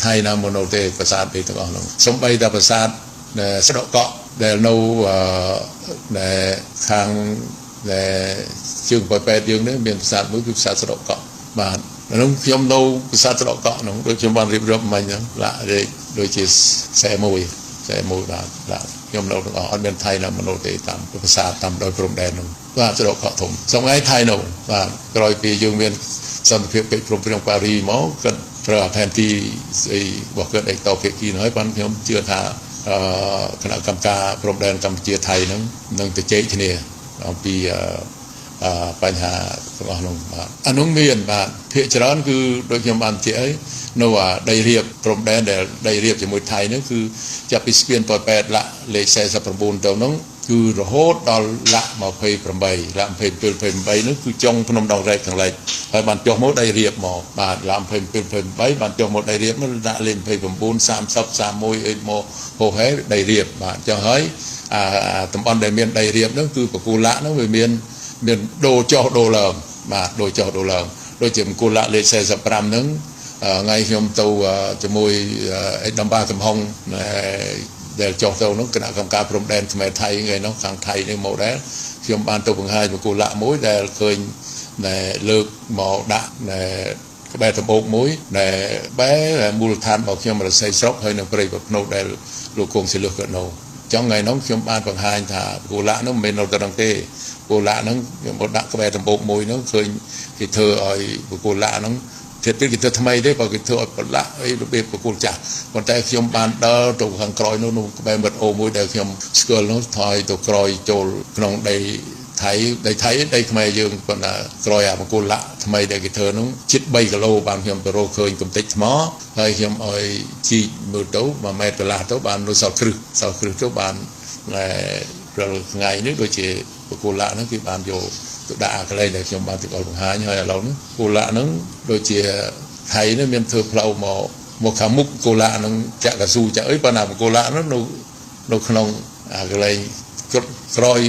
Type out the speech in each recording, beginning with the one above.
ថៃណាមកនៅទេប្រាសាទពីទាំងអស់នោះសំបីតែប្រាសាទស្ដកកក់ដែលនៅដែលខាងដែលជើងប៉ែតយើងនេះមានប្រាសាទមួយគឺប្រាសាទស្ដកកក់បាទនោះខ្ញុំនៅប្រាសាទស្ដកកក់នោះដូចខ្ញុំបានរៀបរាប់មិញហ្នឹងឡាក់ដូចជាខ្សែមួយបាទឡាក់ខ្ញុំនៅទាំងអស់អត់មានថៃណាមកនៅទេតាមប្រាសាទតាមដោយព្រំដែននោះបាទស្ដកកក់ធំសំថ្ងៃថៃនោះបាទក្រោយពីយើងមានសន្តិភាពកិច្ចព្រមព្រៀងប៉ារីមកគាត់ប្រើផែនទីស្អីរបស់គាត់ឯកតោភាគីនោះហើយបានខ្ញុំជឿថាគណៈកម្មការព្រំដែនកម្ពុជាថៃហ្នឹងនឹងទៅជែកគ្នាអំពីបញ្ហារបស់នោះបាទអានោះមានបាទភាគច្រើនគឺដូចខ្ញុំបានជែកឲ្យនៅដីរៀបព្រំដែនដែលដីរៀបជាមួយថៃហ្នឹងគឺចាប់ពីស្ពានប៉ោយប៉ែតលាក់លេខ49ទៅហ្នឹងគឺរហូតដល់លាក់28លាក់27នោះគឺចុងភ្នំដងរែកខាងលិចហើយបានចុះមកដីរៀបមកបាទលាក់27បានចុះមកដីរៀបនោះដាក់លេខ29 30 31អីមកហោហែដីរៀបបាទចុះហើយតំបន់ដែលមានដីរៀបនោះគឺបកគូលាក់នោះវាមានដូរចុះដូរឡើងបាទដូរចុះដូរឡើងដូចជាបកគូលាក់លេខ45ហ្នឹងថ្ងៃខ្ញុំទៅជាមួយអេដំបាកំហុងដែលចុះទៅនោះគណៈកម្មការព្រំដែនខ្មែរថៃថ្ងៃនោះខាងថៃនេះមកដែរខ្ញុំបានទៅបង្ហាញបកគូលាក់មួយដែលឃើញដែលលើកមកដាក់ក្បែរដំបូកមួយដែលបែមូលដ្ឋានរបស់ខ្ញុំរស័យស្រុកហើយនៅព្រៃប្រភ្នូដែលលោកគង់សិលឹកគាត់នៅចង់ថ្ងៃនោះខ្ញុំបានបង្ហាញថាបកគូលាក់នោះមិនមែននៅត្រង់ទេបកគូលាក់ហ្នឹងខ្ញុំមកដាក់ក្បែរដំបូកមួយនោះឃើញគេធ្វើឲ្យបកគូលាក់ហ្នឹងទៀតគេធ្វើថ្មីទេបើគេធ្វើឲ្យប្រឡាក់អីរបៀបបកគូលចាស់ប៉ុន្តែខ្ញុំបានដើរទៅខាងក្រោយនោះក្បែរមិត្តអូមួយដែលខ្ញុំស្គាល់នោះថយទៅក្រោយចូលក្នុងដីថៃដីខ្មែរយើងប៉ុន្តែក្រោយបកគូលលាក់ថ្មីដែលគេធ្វើនោះជិត3គីឡូបានខ្ញុំទៅរកឃើញកំទេចថ្មហើយខ្ញុំឲ្យជីកមើលទៅ1ម៉ែត្រកន្លះទៅបាននៅសល់គ្រឹះទៅបានរាល់ថ្ងៃនេះដូចជាបកគូលលាក់នោះគឺបានយកទៅដាក់កន្លែងដែលខ្ញុំបានទៅបង្ហាញហើយឥឡូវនេះគូលាក់ហ្នឹងដូចជាថៃនេះមានធ្វើផ្លូវមកខាងមុខគូលាក់ហ្នឹងចាក់កស៊ូចាក់អីប៉ុន្តែគូលាក់ហ្នឹងនៅក្នុងកន្លែងក្រោយ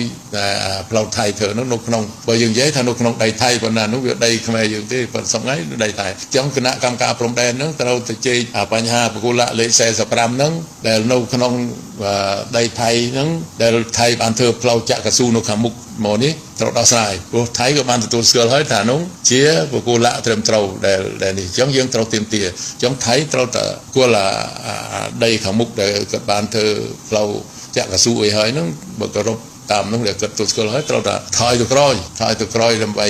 ផ្លូវថៃធ្វើនោះនៅក្នុងបើយើងនិយាយថានៅក្នុងដីថៃប៉ុន្តែនោះវាដីខ្មែរយើងទេប៉ុន្តែសំថ្ងៃដីថៃអញ្ចឹងគណៈកម្មការព្រំដែនហ្នឹងត្រូវទៅជែកបញ្ហាបកគូលាក់លេខ45ហ្នឹងដែលនៅក្នុងដីថៃហ្នឹងដែលថៃបានធ្វើផ្លូវចាក់កស៊ូនៅខាងមុខមកនេះត្រូវដោះស្រាយព្រោះថៃក៏បានទទួលស្គាល់ហើយថានោះជាបកគូលាក់ត្រឹមត្រូវដែលនេះអញ្ចឹងយើងត្រូវទៀមទាអញ្ចឹងថៃត្រូវតែគួរដីខាងមុខដែលគាត់បានធ្វើផ្លូវចាក់កស៊ូអីហើយហ្នឹងបើគោរពតាមនោះដែលគាត់ទទួលស្គាល់ហើយត្រូវតែថយទៅក្រោយដើម្បី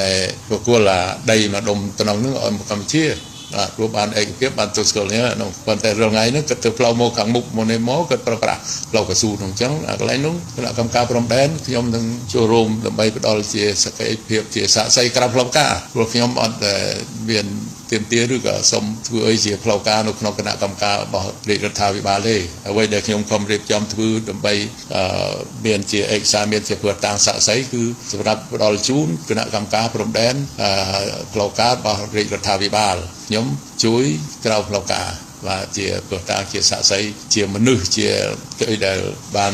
ដែលបកគលដីមកដុំតំណងនោះឲ្យកម្ពុជាព្រោះបានឯកភាពបានទទួលស្គាល់នេះនោះប៉ុន្តែរាល់ថ្ងៃនេះគាត់ទៅផ្លូវមកខាងមុខមកនេះមកគាត់ប្រើប្រាស់ផ្លូវកស៊ូនោះអញ្ចឹងកន្លែងនោះគណៈកម្មការព្រំដែនខ្ញុំនឹងចូលរួមដើម្បីផ្ដល់ជាសក្ខីភាពជាសាក្សីក្រៅផ្លូវការព្រោះខ្ញុំអត់មានទៀមទាឬក៏សុំធ្វើអីជាផ្លូវការនៅក្នុងគណៈកម្មការរបស់រាជរដ្ឋាភិបាលទេអ្វីដែលខ្ញុំខំរៀបចំធ្វើដើម្បីមានជាឯកសារមានជាព្រឹត្តិតាំងសាក្សីគឺសម្រាប់ផ្ដល់ជូនគណៈកម្មការព្រំដែនផ្លូវការរបស់រាជរដ្ឋាភិបាលខ្ញុំជួយក្រៅផ្លូវការបាទជាព្រឹត្តិតាំងជាសាក្សីជាមនុស្សជាគេដែលបាន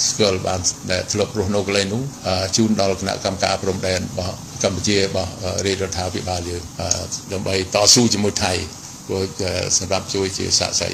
ស្គាល់បានដែលធ្លាប់រស់នៅកន្លែងនោះជូនដល់គណៈកម្មការព្រំដែនរបស់កម្ពុជារបស់រាជរដ្ឋាភិបាលយើងដើម្បីតស៊ូជាមួយថៃព្រោះសម្រាប់ជួយជាសាក្សី